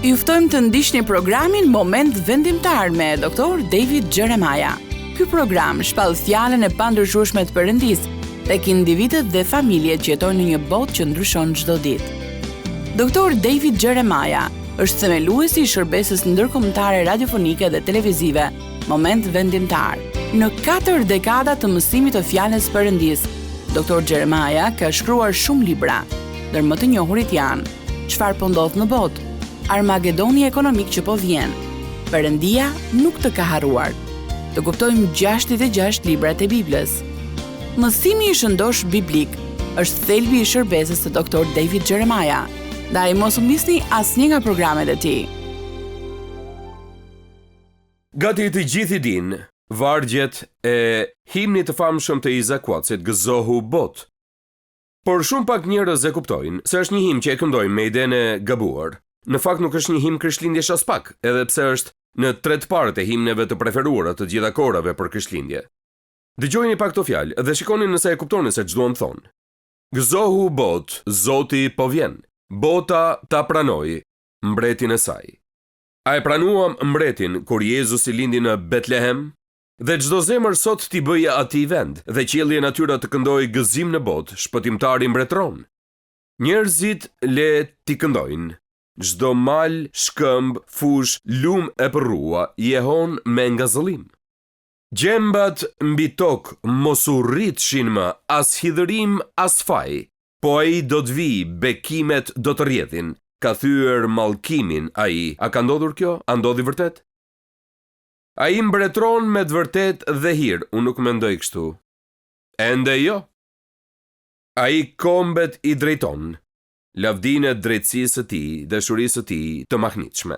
Ju ftojmë të ndiqni programin Moment Vendimtar me Dr. David Jeremiah. Ky program shpall fjalën e pandryshueshme të Perëndisë tek individët dhe familjet që jetojnë në një botë që ndryshon çdo ditë. Dr. David Jeremiah është themeluesi i shërbesës ndërkombëtare radiofonike dhe televizive Moment Vendimtar. Në 4 dekada të mësimit të fjalës Perëndisë, Dr. Jeremiah ka shkruar shumë libra, ndër më të njohurit janë Çfarë po ndodh në botë, Armagedoni ekonomik që po vjen, Perëndia nuk të ka harruar. Të kuptojmë 66 librat e Biblës. Mësimi i shëndosh biblik është thelbi i shërbesës së Dr. David Jeremiah. Ndaj mos u misni asnjë nga programet e tij. Gati të gjithë i dinë, vargjet e himnit të famshëm të Isaac Wattsit gëzohu bot. Por shumë pak njerëz e kuptojnë se është një him që e këndojnë me idenë e gabuar. Në fakt nuk është një him krishtlindjesh as pak, edhe pse është në 3 parët e himneve të preferuara të gjitha kohërave për krishtlindje. Dëgjojeni pak këto fjalë dhe shikoni nëse e kuptoni se ç'duam të thonë. Gëzohu bot, Zoti po vjen. Bota ta pranoi mbretin e saj. A e pranuam mbretin kur Jezusi lindi në Betlehem? Dhe çdo zemër sot t'i bëje atij vend, dhe qielli e natyra të këndojë gëzim në botë, shpëtimtari mbretëron. Njerëzit le t'i këndojnë. Çdo mal, shkëmb, fush, lum e përrua, jehon me ngazëllim. Gjembat mbi tokë mos u rritshin më, as hidhërim, as faj, po ai do të vi, bekimet do të rrjedhin. Ka thyer mallkimin ai. A ka ndodhur kjo? A ndodhi vërtet? Ai mbretëron me të vërtet dhe hir. Unë nuk mendoj kështu. Ende jo. Ai kombet i drejton. Lavdinë e drejtësisë së tij, dashurisë së tij të mahnitshme.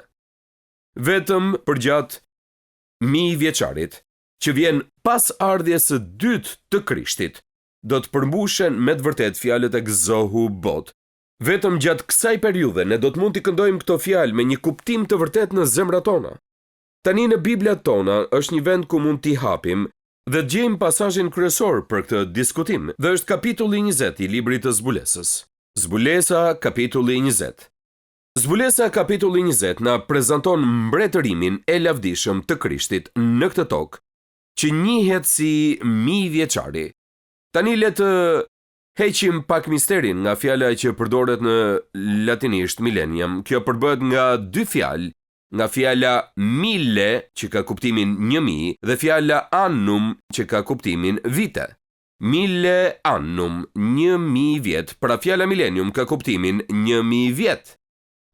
Vetëm përgjatë 1000 vjeçarit, që vjen pas ardhjes së dytë të Krishtit, do të përmbushen me të vërtet fjalët e gëzohu bot. Vetëm gjatë kësaj periudhe ne do të mund t'i këndojmë këto fjalë me një kuptim të vërtet në zemrat tona. Tani në Biblat tona është një vend ku mund t'i hapim dhe të gjejmë pasazhin kryesor për këtë diskutim, dhe është kapitulli 20 i librit të Zbulesës. Zbulesa kapitulli 20. Zbulesa kapitulli 20 na prezanton mbretërimin e lavdishëm të Krishtit në këtë tokë, që njihet si 1000 vjeçari. Tani le të heqim pak misterin nga fjala që përdoret në latinisht millennium. Kjo përbëhet nga 2 fjalë, nga fjala mille që ka kuptimin 1000 dhe fjala annum që ka kuptimin vite. Mille annum, 1000 vjet, pra fjala millennium ka kuptimin 1000 vjet.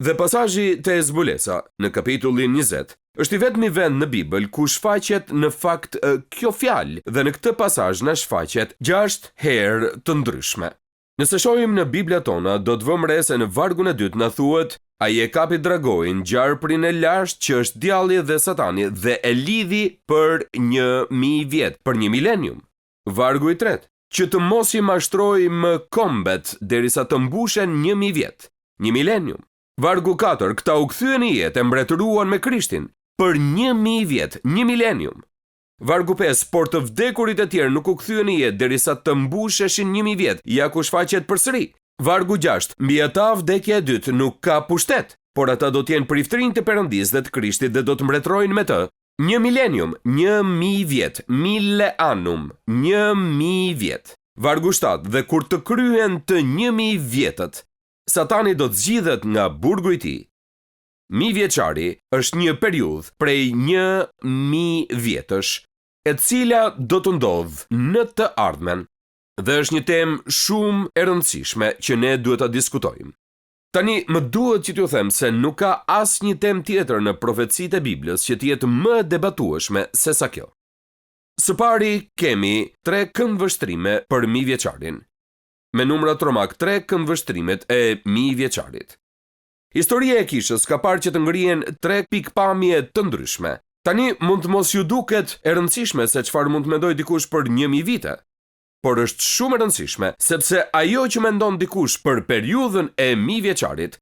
Dhe pasazhi te Zbulesa në kapitullin 20 është i vetmi vend në Bibël ku shfaqet në fakt kjo fjalë, dhe në këtë pasazh na shfaqet 6 herë të ndryshme. Nëse shohim në Biblat tona, do të vëmë re se në vargun e 2 na thuhet: ai e kapi dragojin, gjarprin e lashtë që është djalli dhe Satani, dhe e lidhi për 1000 vjet, për 1 milenium. Vargu i 3: që të mos i mashtroj më kombet derisa të mbushen 1000 vjet, 1 milenium. Vargu 4: këta u kthyen në jetë, e mbretëruan me Krishtin për 1000 vjet, 1 milenium. Vargu 5: por të vdekurit e tjerë nuk u kthyen në jetë derisa të mbusheshin 1000 vjet, ja ku shfaqet përsëri. Vargu 6: mbi ata vdekja e dytë nuk ka pushtet, por ata do të jenë priftërinj të Perëndisë dhe të Krishtit dhe do të mbretërojnë me të 1 milenium, 1000 vjet, mille annum, 1000 vjet. Vargu 7: dhe kur të kryhen të 1000 vjetët, Satani do të zgjidhet nga burgu i tij. 1000 vjeçari është një periudhë prej 1000 vjetësh, e cila do të ndodhë në të ardhmen, dhe është një temë shumë e rëndësishme që ne duhet ta diskutojmë. Tani më duhet që t'ju them se nuk ka asnjë temë tjetër në profecitë e Biblës që të jetë më debatueshme se sa kjo. Së pari kemi 3 këndvështrime për 1000 vjeçarin. Me numrat romak 3 këndvështrimet e 1000 vjeçarit. Historia e kishës ka parë që të ngrihen 3 pikpamje të ndryshme. Tani mund të mos ju duket e rëndësishme se çfarë mund të mendoj dikush për 1000 vite, por është shumë e rëndësishme sepse ajo që mendon dikush për periudhën e 1000 vjeçarit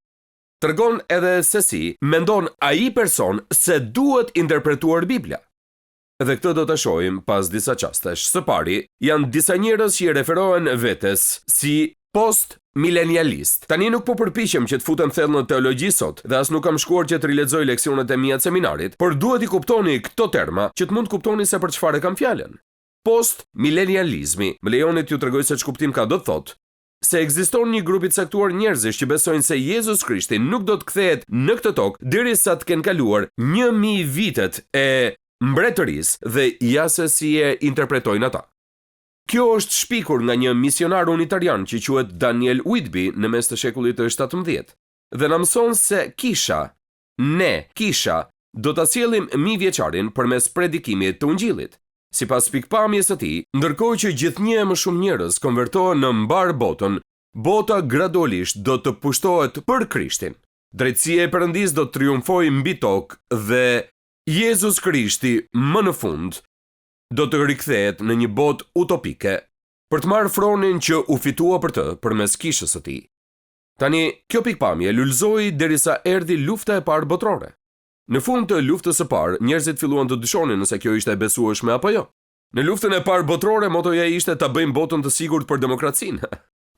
tregon edhe se si mendon ai person se duhet interpretuar Bibla. Dhe këtë do të shohim pas disa qastesh. Së pari, janë disa njerëz që referohen vetes si post milenialist. Tani nuk po përpiqem që të futem thellë në teologji sot, dhe as nuk kam shkuar që të rilexoj leksionet e mia të seminarit, por duhet i kuptoni këto terma që të mund të kuptoni se për çfarë kam fjalën. Post-milenializmi, më lejoni t'ju tregoj se ç'kuptim ka do të thotë se ekziston një grup i caktuar njerëzish që besojnë se Jezus Krishti nuk do të kthehet në këtë tokë derisa të kenë kaluar 1000 vitet e mbretërisë dhe ja se si e interpretojnë ata. Kjo është shpikur nga një misionar unitarian që quhet Daniel Whitby në mes të shekullit të 17 dhe na mëson se kisha do ta sjellim 1000 vjeçarin përmes predikimit të Ungjillit. Sipas pikpamjes së tij, ndërkohë që gjithnjë e më shumë njerëz konvertohen në mbar botën, bota gradualisht do të pushtohet për Krishtin. Drejtësia e Perëndisë do të triumfojë mbi tokë dhe Jezus Krishti më në fund do të rikthehet në një botë utopike për të marrë fronin që u fitua për të përmes kishës së tij. Tani, kjo pikpamje lulëzoi derisa erdhi lufta e parë botërore. Në fund të luftës së parë, njerëzit filluan të dyshonin nëse kjo ishte e besueshme apo jo. Në luftën e parë botërore, motoja ishte ta bëjmë botën të sigurt për demokracinë.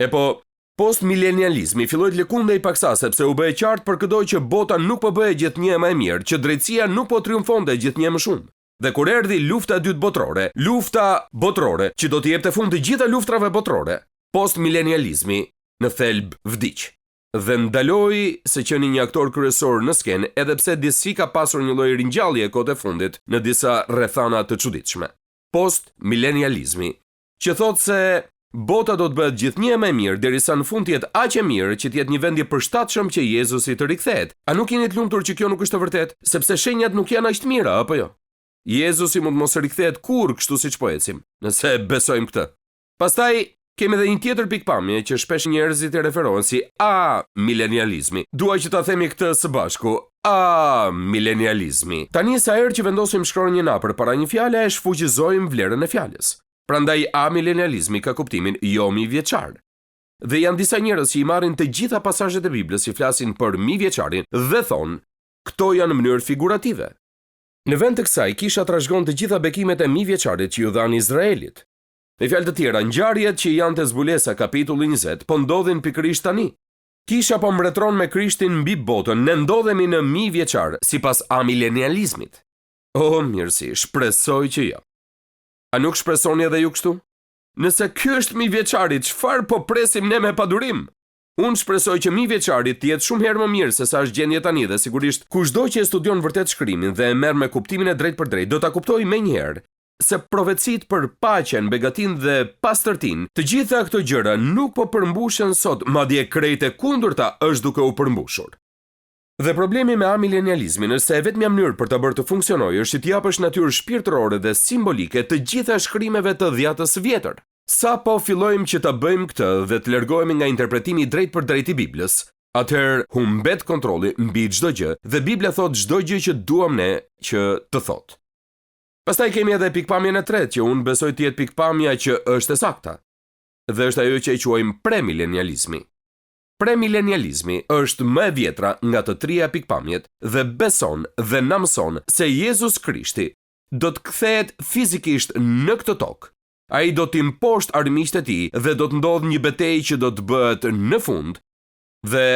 E po, post-milenializmi filloi të lëkundej paksa sepse u bë e qartë për çdo që bota nuk po bëhej gjithnjë më e mirë, që drejtësia nuk po triumfonte gjithnjë më shumë. Dhe kur erdhi lufta e dytë botërore, që do të jepte fund të gjitha luftrave botërore, post-milenializmi në thelb vdiq. Dhe ndaloi se qeni një aktor kryesor në skenë, edhe pse disi ka pasur një lloj ringjallje kohët e fundit në disa rrethana të çuditshme. Post-milenializmi, që thotë se bota do të bëhet gjithnjë më e mirë derisa në fund të jetë aq e mirë që të jetë një vend i përshtatshëm që Jezusi të rikthehet. A nuk jeni të lumtur që kjo nuk është e vërtetë, sepse shenjat nuk janë aq të mira, apo jo? Jezusi mund mos rikthehet kurrë kështu siç po ecim, nëse besojmë këtë. Pastaj kemi edhe një tjetër pikpamje që shpesh njerëzit e referohen si milenializmi. Dua që ta themi këtë së bashku. Milenializmi. Tani sa herë që vendosim shkronjën A përpara një fjale, e shfuqizojmë vlerën e fjalës. Prandaj milenializmi ka kuptimin jo 1000 vjeçar. Dhe janë disa njerëz që i marrin të gjitha pasazhet e Biblës që flasin për 1000 vjeçarin dhe thonë, këto janë në mënyrë figurative. Në vend të kësaj, kisha trashëgon të gjitha bekimet e 1000 vjeçarit që ju dhan Izraelit. Me fjalë të tjera, ngjarjet që janë te Zbulesa kapitulli 20 po ndodhin pikërisht tani. Kisha po mbretëron me Krishtin mbi botën, ne ndodhemi në 1000 vjeçar sipas milenializmit. Mirësi, shpresoj që jo. A nuk shpresoni edhe ju kështu? Nëse ky është 1000 vjeçari, çfarë po presim ne me padurim? Unë shpresoj që 1000 vjeçari të jetë shumë herë më mirë se sa është gjendja tani dhe sigurisht kushdo që e studion vërtet shkrimin dhe e merr me kuptimin e drejtë për drejtë do ta kuptojë menjëherë se profecit për paqen, begatin dhe pastërtin, të gjitha këto gjëra nuk po përmbushen sot, madje krejt e kundërta është duke u përmbushur. Dhe problemi me milenializmin është se vetmja mënyrë për ta bërë të funksionojë është që t'i japësh natyrë shpirtërore dhe simbolike të gjitha shkrimeve të dhjatës vjetër. Sa po fillojmë që ta bëjmë këtë dhe të largohemi nga interpretimi drejt për drejt i Biblës, atëherë humbet kontrolli mbi çdo gjë dhe Bibla thot çdo gjë që duam ne që të thotë. Pastaj kemi edhe pikpamjen e tretë që unë besoj të jetë pikpamja që është e sakta. Dhe është ajo që e quajmë premilenializmi. Premilenializmi është më e vjetra nga të trija pikpamjet dhe beson dhe na mëson se Jezus Krishti do të kthehet fizikisht në këtë tokë. Ai do të imposhtë armiqtë e tij dhe do të ndodhë një betejë që do të bëhet në fund dhe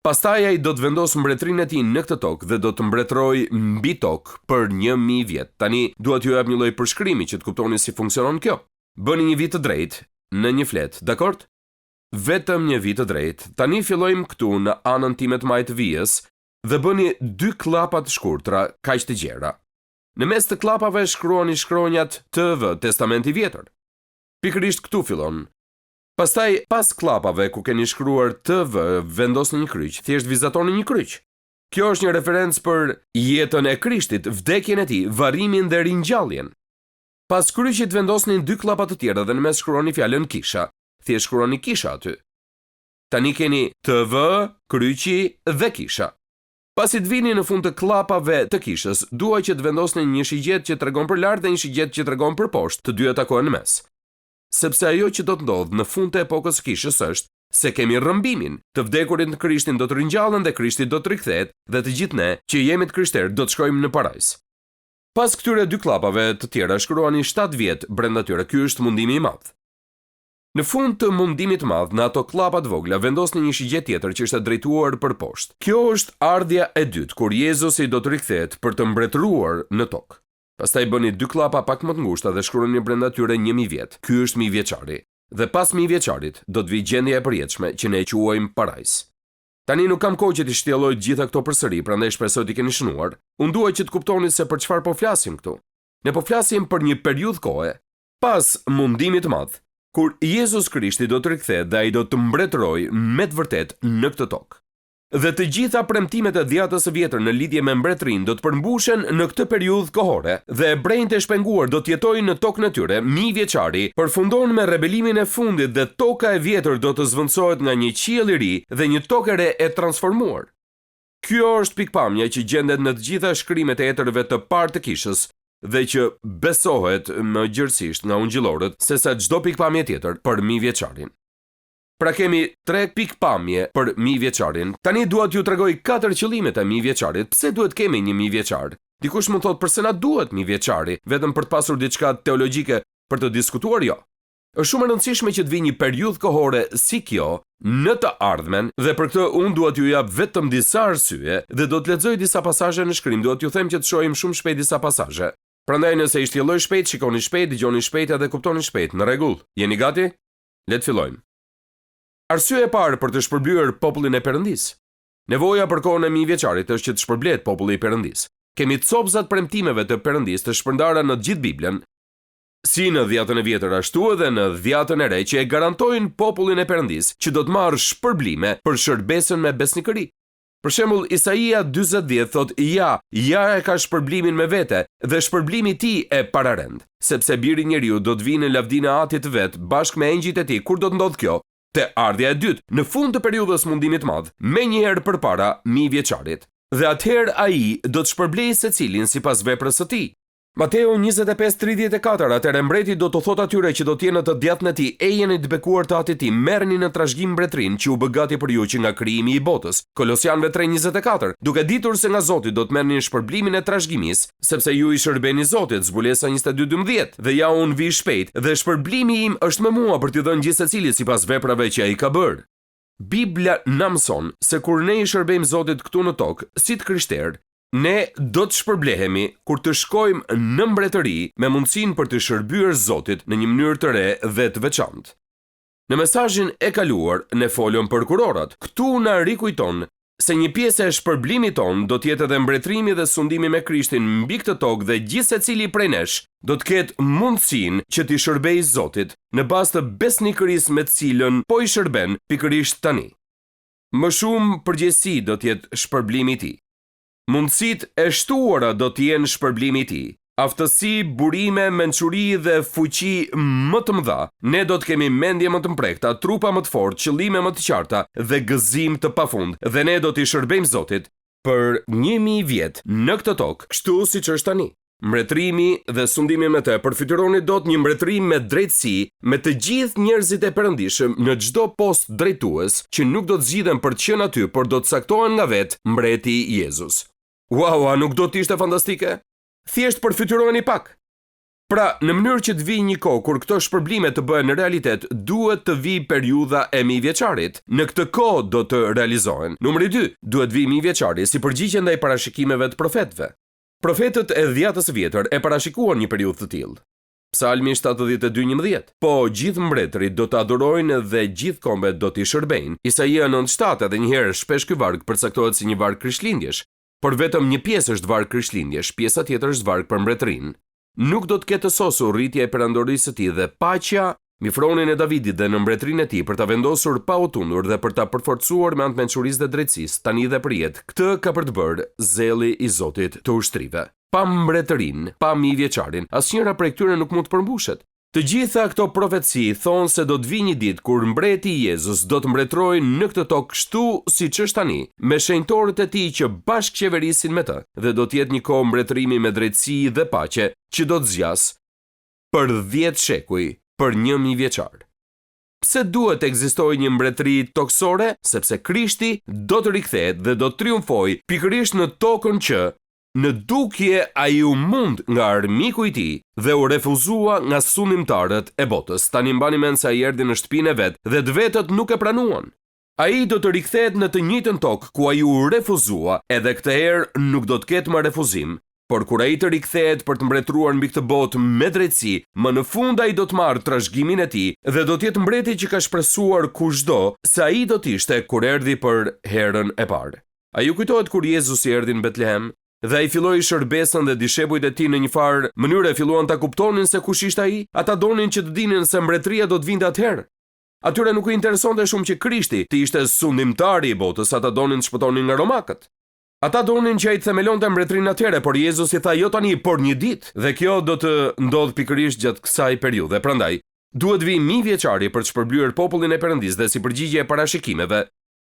pastaj ai do të vendosë mbretërinë e tij në këtë tokë dhe do të mbretërojë mbi tokë për 1000 vjet. Tani dua t'ju jap një lloj përshkrimi që të kuptoni si funksionon kjo. Bëni një vit të drejtë në një flet, dakord? Vetëm një vit të drejtë. Tani fillojmë këtu në anën time të majtë vijës dhe bëni 2 klapa të shkurtra, kaq të gjera. Në mes të klapave shkruani shkronjat TV, Testamenti i Vjetër. Pikërisht këtu fillon. Pastaj, pas klapave ku keni shkruar TV, vendosni një kryq, thjesht vizatoni një kryq. Kjo është një referencë për jetën e Krishtit, vdekjen e tij, varrimin dhe ringjalljen. Pas kryqit vendosni 2 klapa të tjera dhe në mes shkruani fjalën kisha. Thjesht shkruani kisha aty. Tani keni TV, kryqi dhe kisha. Pasi të vini në fund të klapave të kishës, dua që të vendosni një shigjet që tregon për lart dhe një shigjet që tregon për poshtë, të dyja takohen në mes. Sepse ajo që do të ndodhë në fund të epokës kishës është se kemi rrëmbimin, të vdekurit në Krishtin do të ringjallen dhe Krishti do të rikthehet dhe të gjithë ne që jemi të krishterë do të shkojmë në parajs. Pas këtyre 2 klapave të tjera shkruani 7 vjet brenda tyre. Ky është mundimi i madh. Në fund të mundimit të madh, në ato klapa të vogla vendosni një shigje tjetër që ishte drejtuar për poshtë. Kjo është ardhja e dytë kur Jezusi do të rikthehet për të mbretëruar në tokë. Pastaj bëni 2 klapa pak më të ngushta dhe shkruani brenda tyre 1000 vjet. Ky është 1000 vjeçari. Dhe pas 1000 vjeçarit do të vijë gjendja e përjetshme që ne e quajmë parajs. Tani nuk kam kohë që t'i shtjelloj gjitha këto përsëri, prandaj shpresoj t'i keni shënuar. Unë dua që të kuptoni se për çfarë po flasim këtu. Ne po flasim për një periudhë kohe pas mundimit të madh, kur Jezus Krishti do të rikthehet dhe ai do të mbretërojë me të vërtetë në këtë tokë. Dhe të gjitha premtimet e dhjatës së vjetër në lidhje me mbretërinë do të përmbushen në këtë periudhë kohore dhe ebrejtë e shpenguar do të jetojnë në tokën e tyre. 1000 vjeçari përfundon me rebelimin e fundit dhe toka e vjetër do të zvendësohet nga një qiell i ri dhe një tokë e re e transformuar. Kjo është pikpamja që gjendet në të gjitha shkrimet e etërve të parë të kishës dhe që besohet më gjërësisht nga ungjillorët sesa çdo pikpamje tjetër për 1000 vjeçarin. Pra kemi 3 pikpamje për 1000 vjeçarin. Tani dua t'ju tregoj 4 qëllimet e 1000 vjeçarit. Pse duhet kemi një 1000 vjeçar? Dikush mund thotë pse na duhet 1000 vjeçari, vetëm për të pasur diçka teologjike për të diskutuar? Jo. Është shumë e rëndësishme që të vijë një periudhë kohore si kjo në të ardhmen dhe për këtë unë dua t'ju jap vetëm disa arsye dhe do të lexoj disa pasazhe në shkrim. Dua t'ju them që të shohim shumë shpejt disa pasazhe. Prandaj nëse i shtjelloj shpejt, shikoni shpejt, dëgjoni shpejt dhe kuptoni shpejt. Në rregull. Jeni gati? Le të fillojmë. Arsye e parë për të shpërblyer popullin e Perëndis. Nevoja për kohën e 1000 vjeçarit është që të shpërblet populli i Perëndis. Kemi copzat premtimeve të Perëndis të shpërndara në gjithë Biblën, si në dhjatën e vjetër ashtu edhe në dhjatën e re, që e garantojnë popullin e Perëndis që do të marrë shpërblime për shërbesën me besnikëri. Për shembull, Isaia 40:10 thotë: ja e ka shpërblimin me vete dhe shpërblimi i tij e pararend, sepse biri i njeriu do të vinë në lavdinë e Atit të vet bashkë me engjëjt e tij. Kur do të ndodhë kjo? Te ardhja e dytë, në fund të periudhës mundimit të madh, menjëherë përpara 1000 vjeçarit. Dhe atëherë ai do të shpërblejë secilin sipas veprës së tij. Mateo 25:34. Atëherë mbreti do të thotë atyre që do të jenë të djathtën e tij: e jeni të bekuar të Atit tim, merrni në trashëgim mbretërinë që u bë gati për ju që nga krijimi i botës. Kolosianëve 3:24. Duke ditur se nga Zoti do të merrni shpërblimin e trashëgimisë, sepse ju i shërbeni Zotit. Zbulesa 22:12. Dhe ja unë vi shpejt dhe shpërblimi im është me mua për t'i dhënë gjithë secilit sipas veprave që ai ka bërë. Bibla na mëson se kur ne i shërbejmë Zotit këtu në tokë, si të krishterë, ne do të shpërblehemi kur të shkojmë në mbretëri me mundësinë për të shërbyer Zotit në një mënyrë të re dhe të veçantë. Në mesazhin e kaluar ne folëm për kurorat. Këtu na rikujton se një pjesë e shpërblimit ton do të jetë edhe mbretërimi dhe sundimi me Krishtin mbi këtë tokë dhe gjithë secili prej nesh do të ketë mundësinë që t'i shërbejë Zotit në bazë të besnikërisë me të cilën po i shërben pikërisht tani. Më shumë përgjegjësi do të jetë shpërblimi i tij. Mundësitë e shtuara do të jenë shpërblimi i tij. Aftësi, burime, mençuri dhe fuqi më të mëdha. Ne do të kemi mendje më të mprekta, trupa më të fortë, qëllime më të qarta dhe gëzim të pafund. Dhe ne do t'i shërbejmë Zotit për 1000 vjet në këtë tokë, kështu siç është tani. Mbretërimi dhe sundimi me të përfytyroni dot një mbretërim me drejtësi me të gjithë njerëzit e perëndishëm në çdo post drejtues që nuk do të zgjidhen për të qenë aty, por do të caktohen nga vetë mbreti Jezus. Wow, a nuk do të ishte fantastike? Thjesht përfytyroni pak. Pra, në mënyrë që të vijë një kohë kur këto shpërblime të bëhen në realitet, duhet të vijë periudha e 1000 vjeçarit. Në këtë kohë do të realizohen. Numri 2, duhet vijë 1000 vjeçari si përgjigje ndaj parashikimeve të profetëve. Profetët e dhjatës së vjetër e parashikuan një periudhë të tillë. Psalmi 72:11. Po gjithë mbretërit do të adhurojnë dhe gjithë kombet do t'i shërbejnë. Isaia 9:7 edhe një herë shpesh ky varg përcaktohet si një varg krishtlindjesh. Por vetëm një pjesë është varg krishtlindjesh, pjesa tjetër është varg për mbretërinë. Nuk do të ketë sosur rritja e perandorisë së tij dhe paqja mbi fronin e Davidit dhe në mbretërinë e tij për ta vendosur pa u tundur dhe për ta përforcuar me anë të mençurisë dhe drejtësisë tani dhe përjet. Këtë ka për të bërë zelli i Zotit të ushtrive. Pa mbretërinë, pa 1000 vjeçarin, asnjëra prej këtyre nuk mund të përmbushet. Të gjitha këto profeci thonë se do të vijë një ditë kur mbreti Jezus do të mbretërojë në këtë tokë kështu siç është tani, me shenjtorët e tij që bashkë qeverisin me të, dhe do të jetë një kohë mbretërimi me drejtësi dhe paqe që do të zgjas për 10 shekuj, për 1000 vjeçar. Pse duhet të ekzistojë një mbretëri toksore? Sepse Krishti do të rikthehet dhe do të triumfojë pikërisht në tokën që Në dukje ai u mund nga armiku i tij dhe u refuzua nga sunimtarët e botës. Tani mbani mend se ai erdhi në shtëpinë e vet dhe të vetët nuk e pranuan. Ai do të rikthehet në të njëjtën tokë ku ai u refuzua, edhe këtë herë nuk do të ketë më refuzim. Por kur ai të rikthehet për të mbretëruar mbi këtë botë me drejtësi, më në fund ai do të marrë trashëgiminë e tij dhe do të jetë mbreti që ka shpresuar kushdo se ai do të ishte kur erdhi për herën e parë. Ai u kujtohet kur Jezusi erdhi në Betlehem dhe ai filloi shërbesën dhe dishepujt e tij në një farë mënyre filluan ta kuptonin se kush ishte ai. Ata donin që të dinin se mbretëria do të vinte atëherë. Atyre nuk u interesonte shumë që Krishti të ishte sundimtari i botës, ata donin të shpëtonin nga romakët. Ata donin që ai të themelonte mbretërinë atëherë, por Jezusi tha jo tani, por një ditë, dhe kjo do të ndodh pikërisht gjatë kësaj periudhe. Prandaj, duhet vi 1000 vjeçari për të shpërblyer popullin e Perëndisë dhe si përgjigje e parashikimeve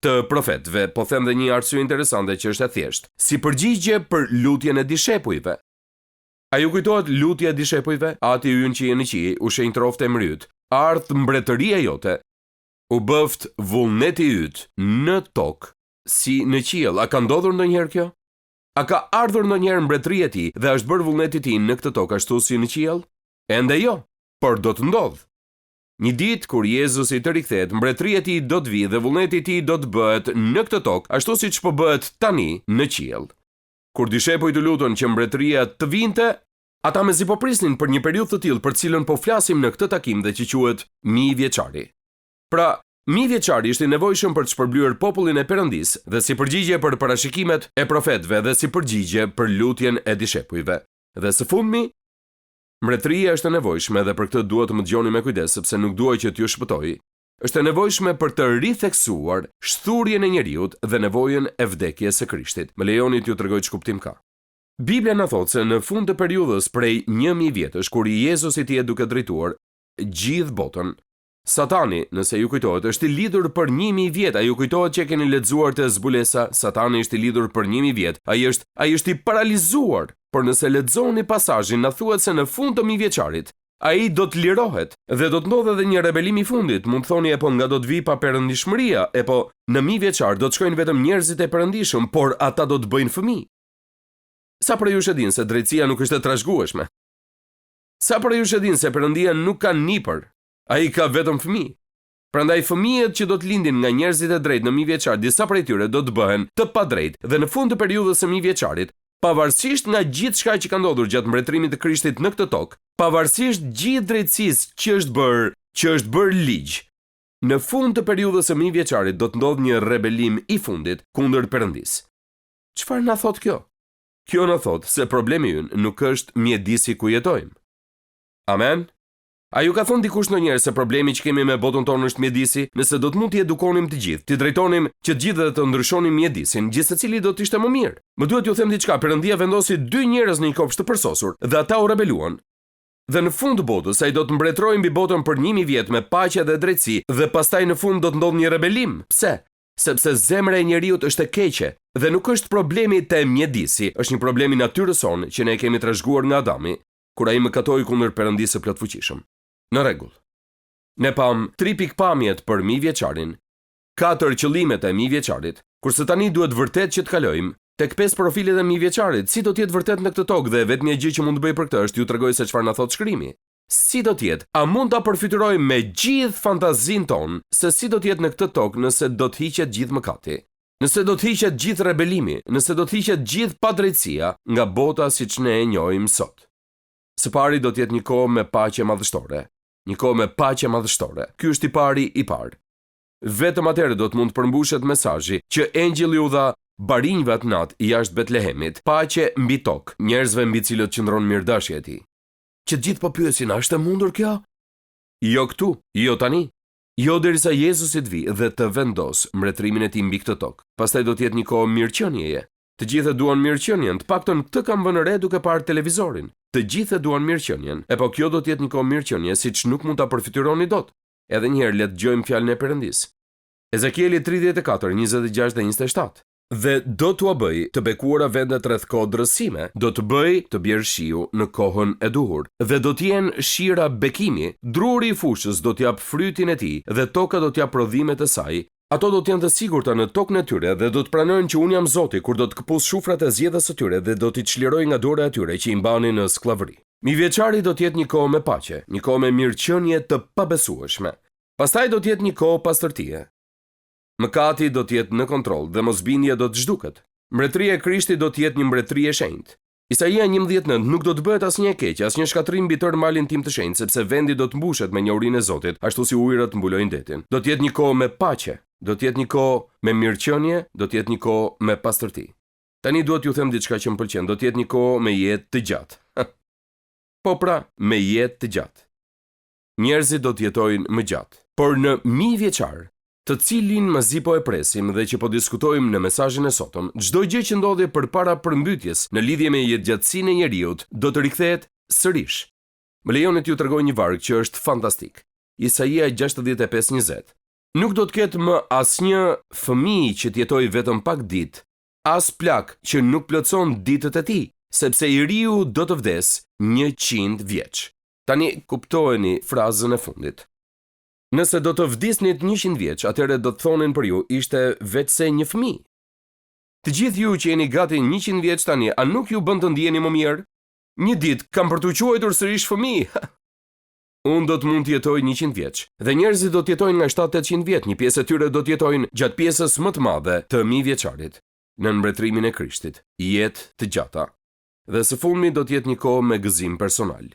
të profetëve, po them dhe një arsye interesante që është e thjeshtë, si përgjigje për lutjen e dishepujve. A ju kujtohet lutja e dishepujve? Ati ynë që je në qij, u shenjtrofte e mryt, ardh mbretëria jote, u bëft vullneti yt në tokë si në qiell. A ka ndodhur ndonjëherë kjo? A ka ardhur ndonjëherë mbretëria e tij dhe është bërë vullneti i tij në këtë tokë ashtu si në qiell? Ende jo, por do të ndodh. Një ditë kur Jezusi të rikthehet, mbretëria e tij do të vijë dhe vullneti i tij do të bëhet në këtë tokë ashtu siç po bëhet tani në qiell. Kur dishepujt u lutën që mbretëria të vinte, ata mezi po prisnin për një periudhë të tillë për cilën po flasim në këtë takim dhe që quhet 1000 vjeçari. Pra, 1000 vjeçari ishte i nevojshëm për të shpërblyer popullin e Perëndisë dhe si përgjigje për parashikimet e profetëve dhe si përgjigje për lutjen e dishepujve. Dhe së fundmi, mbretëria është e nevojshme dhe për këtë duhet të më dëgjoni me kujdes sepse nuk dua që t'ju shpëtoj. Është e nevojshme për të ritheksuar shturjen e njeriut dhe nevojën e vdekjes së Krishtit. Më lejoni t'ju tregoj ç'kuptim ka. Biblia na thotë se në fund të periudhës prej 1000 vjetësh kur Jezusi t'i duke drejtuar gjithë botën, Satani, nëse ju kujtohet, është i lidhur për 1000 vjet. A ju kujtohet që keni lexuar te zbulesa, Satani është i lidhur për 1000 vjet. Ai është i paralizuar. Por nëse lexoni pasazhin, na thuhet se në fund të 1000 vjeçarit, ai do të lirohet dhe do të ndodhë edhe një rebelim i fundit. Mund të thoni po nga do të vi pa perëndishmëria, po në 1000 vjeçar do të shkojnë vetëm njerëzit e perëndishëm, por ata do të bëjnë fëmijë. Sa për ju shedin se drejtësia nuk është e trashëgueshme? Sa për ju shedin se Perëndia nuk ka nipër? Ai ka vetëm fëmijë. Prandaj fëmijët që do të lindin nga njerëzit e drejtë në 1000 vjeçar, disa prej tyre do të bëhen të padrejtë dhe në fund të periudhës së 1000 vjeçarit, pavarësisht nga gjithçka që ka ndodhur gjatë mbretërimit të Krishtit në këtë tokë, pavarësisht gjithë drejtësisë që është bërë ligj, në fund të periudhës së 1000 vjeçarit do të ndodhë një rebelim i fundit kundër Perëndisë. Çfarë na thot kjo? Kjo na thot se problemi ynë nuk është mjedisi ku jetojmë. Amen. A ju ka thënë dikush ndonjëherë se problemi që kemi me botën tonë është mjedisi? Nëse do të mund t'i edukonim të gjithë, t'i drejtonim që të gjithë dhe të ndryshonim mjedisin, gjithë secili do të ishte më mirë. Më duhet ju them diçka, Perëndia vendosi 2 njerëz në një kopsht të përsosur dhe ata u rebeluan. Dhe në fund të botës ai do të mbretërojë mbi botën për 1000 vjet me paqe dhe drejtësi dhe pastaj në fund do të ndodhë një rebelim. Pse? Sepse zemra e njeriut është e keqe dhe nuk është problemi te mjedisi, është një problem i natyrës sonë që ne kemi trashëguar nga Adami, kur ai mëkatoi kundër Perëndisë së plotfuqishëm. Në rregull. Ne pam 3 pikpamjet për 1000 vjeçarin, 4 qëllimet e 1000 vjeçarit, kurse tani duhet vërtet që të kalojmë tek 5 profilet e 1000 vjeçarit. Si do të jetë vërtet në këtë tokë dhe vetëm një gjë që mund të bëj për këtë është ju tregoj se çfarë na thot shkrimi. Si do të jetë? A mund ta përfytyrojmë me gjithë fantazinë tonë se si do të jetë në këtë tokë nëse do të hiqet gjithë mëkati? Nëse do të hiqet gjithë rebelimi, nëse do të hiqet gjithë padrejtësia nga bota siç ne e njohim sot. Së pari do të jetë një kohë me paqe madhështore. Një kohë me paqe madhështore. Ky është i pari i parë. Vetëm atëherë do të mund të përmbushet mesazhi që engjëlli u dha barinjve atë natë jashtë Betlehemit, paqe mbi tokë, njerëzve mbi cilët qëndron mirëdashja e tij. Që gjithë po pyesin, a është e mundur kjo? Jo këtu, jo tani. Jo derisa Jezusi të vijë dhe të vendos mbretërimin e tij mbi këtë tokë. Pastaj do të jetë një kohë mirëqenieje. Të gjithë duan mirëqenien, të paktën këtë kam vënë re duke parë televizorin. Të gjithë duan mirëqenien. Po kjo do të jetë një kohë mirëqenie siç nuk mund ta përfityroni dot. Edhe një herë le të dëgjojmë fjalën e Perëndisë. Ezekieli 34, 26 dhe 27. Dhe do t'ua bëj të bekuara vendet rreth kodrësime, do të bëj të bjerë shiu në kohën e duhur, dhe do t'jenë shira bekimi, druri i fushës do t'jap frytin e tij, dhe toka do t'jap prodhimet e saj, Ato do të jenë të sigurta në tokën e tyre dhe do të pranojnë që unë jam Zoti kur do të këpus shufrat e zgjedhjes së tyre dhe do t'i çliroj nga dora e tyre që i mbanin në skllavëri. Mijëvjeçari do të jetë një kohë me paqe, një kohë me mirëqenie të pabesueshme. Pastaj do të jetë një kohë pastërtie. Mëkati do të jetë në kontroll dhe mosbindja do të zhduket. Mbretëria e Krishtit do të jetë një mbretëri e shenjtë. Isaia 11:9 nuk do të bëhet asnjë e keq, asnjë shkatrim mbi tërë malin tim të shenjtë, sepse vendi do të mbushet me njohurinë e Zotit, ashtu si ujërat mbulojnë detin. Do të jetë një kohë me paqe, do të jetë një kohë me mirëqenie, do të jetë një kohë me pastërti. Tani duhet t'ju them diçka që më pëlqen, do të jetë një kohë me jetë të gjatë. Po pra, me jetë të gjatë. Njerëzit do të jetojnë më gjatë, por në mijëvjeçar, të cilin mazi po e presim dhe që po diskutojmë në mesazhin e sotëm, çdo gjë që ndodhi përpara përmbytjes në lidhje me jetëgjatësinë e njeriut do të rikthehet sërish. Më lejoni t'ju tregoj një varg që është fantastik. Isaia 65:20. Nuk do të ketë më asnjë fëmijë që të jetojë vetëm pak ditë, as plak që nuk plotson ditët e tij, sepse i riu do të vdes 100 vjeç. Tani kuptojeni frazën e fundit. Nëse do të vdisnit 100 vjeç, atëherë do të thonin për ju ishte vetëse një fëmijë. Të gjithë ju që jeni gati 100 vjeç tani, a nuk ju bën të ndjeni më mirë? Një ditë kam për t'u quajtur sërish fëmijë. Unë do të mund të jetoj 100 vjeç, dhe njerëzit do të jetojnë nga 700-800 vjet, një pjesë e tyre do të jetojnë gjatë pjesës më të madhe të mijëvjeçarit, në mbretërimin e Krishtit, jetë të gjata. Dhe së fundmi do të jetë një kohë me gëzim personal.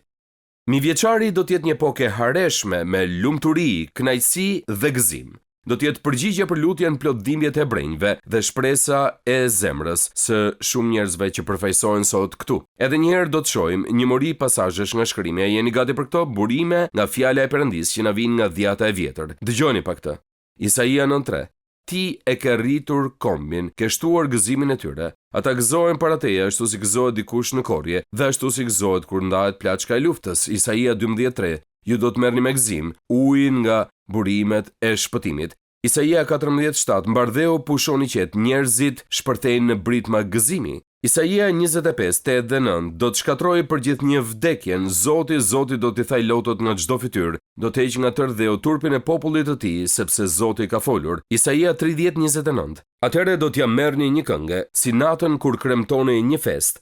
Mijëvjeçari do të jetë një epokë e hareshme me lumturi, kënaqësi dhe gëzim. Do të jetë përgjigje për lutjen plot dhimbjet e brenjve dhe shpresa e zemrës së shumë njerëzve që përfaqësohen sot këtu. Edhe një herë do të shohim një mori pasazhesh nga shkrimi. A jeni gati për këto? Burime nga fjala e Perëndisë që na vijnë nga dhjata e vjetër. Dëgjoni pa këtë. Isaia 9:3. Ti e ke rritur kombin, ke shtuar gëzimin e tyre. Ata gëzohen para teje ashtu si gëzohet dikush në korrje dhe ashtu si gëzohet kur ndahet plaçka e luftës. Isaia 12:3. Ju do të merrni me gëzim ujin nga burimet e shpëtimit. Isaia 14:7. Mbardheu pushoni qet, njerëzit shpërthejnë në britma gëzimi. Isaia 25:8 dhe 9 do të shkatrojë për gjithë një vdekjen. Zoti do t'i thaj lotot nga çdo fytyrë, do të heqë nga tërë dheu turpin e popullit të tij, sepse Zoti ka folur. Isaia 30:29. Atëherë do t'ja merrni një këngë, si natën kur kremtoni një fest,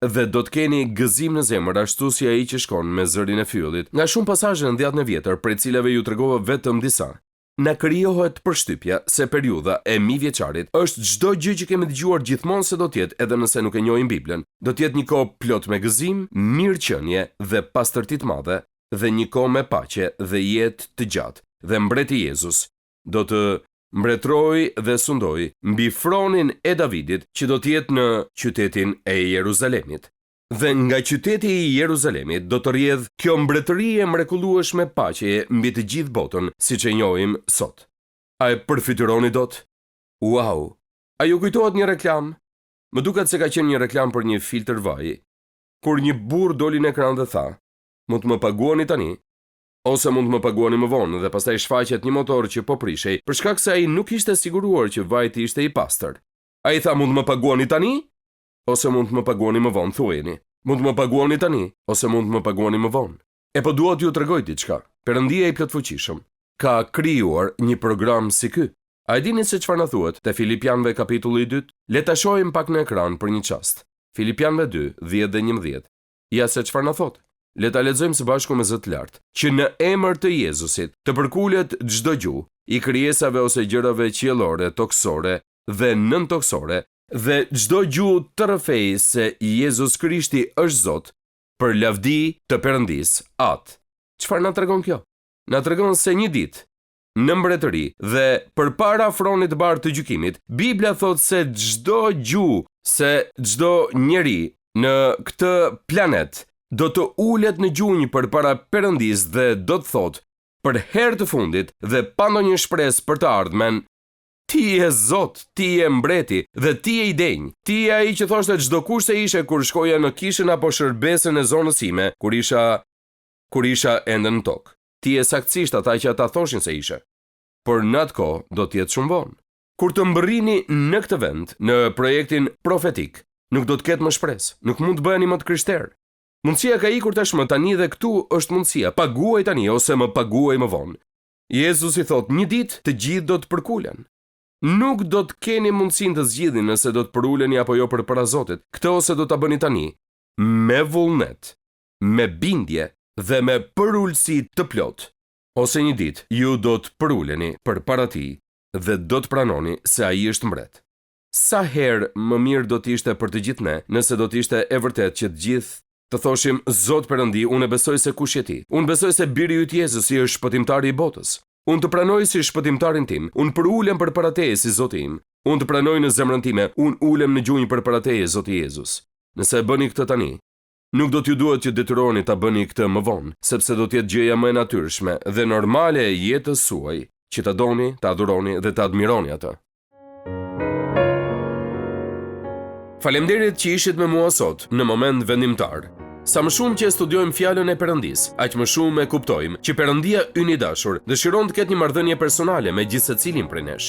dhe do të keni gëzim në zemër ashtu si ai që shkon me zërin e fyllit. Nga shumë pasazhe në dhjetën e vjetër, prej cilave ju tregova vetëm disa, na krijohet përshtypja se periudha e mijëvjeçarit është çdo gjë që kemi dëgjuar gjithmonë se do të jetë, edhe nëse nuk e njohim Biblën. Do të jetë një kohë plot me gëzim, mirëqenie dhe pastërti të madhe, dhe një kohë me paqe dhe jetë të gjatë. Dhe mbreti Jezus do të mbretëroj dhe sundoj mbi fronin e Davidit që do të jetë në qytetin e Jeruzalemit. Dhe nga qyteti i Jeruzalemit do të rrjedh kjo mbretëri e mrekullueshme paqe mbi të gjithë botën, siç e njohim sot. A e përfityroni dot? Wow! A ju kujtohet një reklam? Më duket se ka qenë një reklam për një filtr vaji, kur një burr doli në ekran dhe tha: "Mund të më paguani tani?" Ose mund të më paguani më vonë, dhe pastaj shfaqet një motor që po prishej, për shkak se ai nuk ishte siguruar që vajti ishte i pastër. Ai tha: "Mund të më paguani tani? Ose mund të më paguani më vonë, thuajeni. Mund të më paguani tani, ose mund të më paguani më vonë." E po dua t'ju tregoj diçka. Perëndia i plotfuqishëm ka krijuar një program si ky. A e dini se çfarë na thuhet te Filipianëve kapitulli 2? Le ta shohim pak në ekran për një çast. Filipianëve 2:10 dhe 11. Ja se çfarë na thot. Le ta lexojmë së bashku me zë të lartë. Që në emër të Jezusit të përkulet çdo gjuhë i krijesave ose gjërave qiellore, toksore dhe nëntoksore, dhe çdo gjuhë të rrëfej se Jezus Krishti është Zot, për lavdi të Perëndisë. Çfarë na tregon kjo? Na tregon se një ditë në mbretëri dhe përpara fronit të bardhë të gjykimit, Bibla thot se çdo gjuhë, se çdo njeri në këtë planet do të ulet në gjunjë përpara Perëndisë dhe do të thot për herë të fundit dhe pa ndonjë shpresë për të ardhmen: Ti je Zot, ti je mbreti dhe ti je i denj. Ti je ai që thoshte çdo kush se ishe kur shkoja në kishën apo shërbesën e zonës time, kur isha ende në tokë. Ti je saktësisht ata që ata thoshin se ishe. Por në atë kohë do të jetë shumë vonë. Kur të mbërrini në këtë vend, në projektin profetik, nuk do të ketë më shpresë, nuk mund të bëheni më të krishterë. Mundësia ka ikur tashmë, tani dhe këtu është mundësia. Paguaj tani ose më paguaj më vonë. Jezusi thot, një ditë të gjithë do të përkulen. Nuk do të keni mundësinë të zgjidhni nëse do të përuleni apo jo përpara Zotit. Këtë ose do ta bëni tani me vullnet, me bindje dhe me përulësi të plot. Ose një ditë ju do të përuleni përpara Tij dhe do të pranoni se Ai është mbret. Sa herë më mirë do të ishte për të gjithë ne, nëse do të ishte e vërtet që të gjithë të thoshim, Zot Perëndi, unë besoj se kush je Ti. Unë besoj se biri yt Jezusi është shpëtimtari i botës. Unë të pranoj si shpëtimtarin tim, unë përulem përpara Teje si Zoti im. Unë të pranoj në zemrën time, unë ulem në gjunjë përpara Teje, Zoti Jezus. Nëse e bëni këtë tani, nuk do t'ju duhet që detyroni ta bëni këtë më vonë, sepse do të jetë gjëja më e natyrshme dhe normale e jetës suaj që ta doni, ta adhuroni dhe ta admironi atë. Faleminderit që ishit me mua sot në moment vendimtar. Sa më shumë që studiojmë fjalën e Perëndis, aq më shumë e kuptojmë që Perëndia ynë i dashur dëshiron të ketë një marrëdhënie personale me gjithë secilin prej nesh.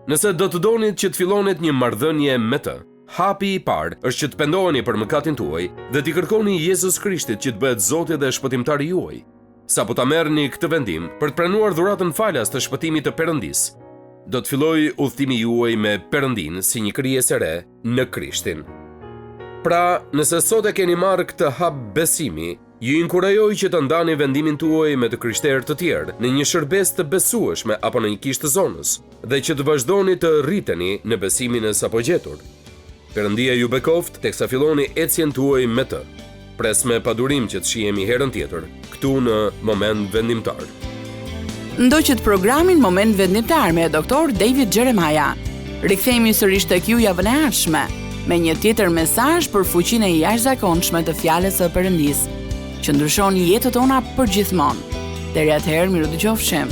Nëse do të donit që të fillonet një marrëdhënie me të, hapi i parë është që të pendoheni për mëkatin tuaj dhe t'i kërkoni Jezus Krishtit që të bëhet Zoti dhe shpëtimtari juaj. Sapo ta merrni këtë vendim për të pranuar dhuratën falas të shpëtimit të Perëndis, do të fillojë udhëtimi juaj me Perëndin si një krijesë e re në Krishtin. Pra, nëse sot e keni marrë këtë hap besimi, ju inkurajoj që të ndani vendimin tuaj me të krishterë të tjerë në një shërbes të besueshme apo në një kishë të zonës, dhe që të vazhdoni të rriteni në besimin e sapo gjetur. Perëndia ju bekoft teksa filloni ecjen tuaj me të. Pres me padurim që të shihemi herën tjetër, këtu në Moment Vendimtar. Ndoqët programin Moment Vendimtar me Dr. David Jeremiah. Rikthehemi sërish tek ju javën e ardhshme me një tjetër mesazh për fuqinë e jashtëzakonshme të fjalës së Perëndis, që ndryshon jetën tona përgjithmonë. Deri atëherë, miru dëgjofshim.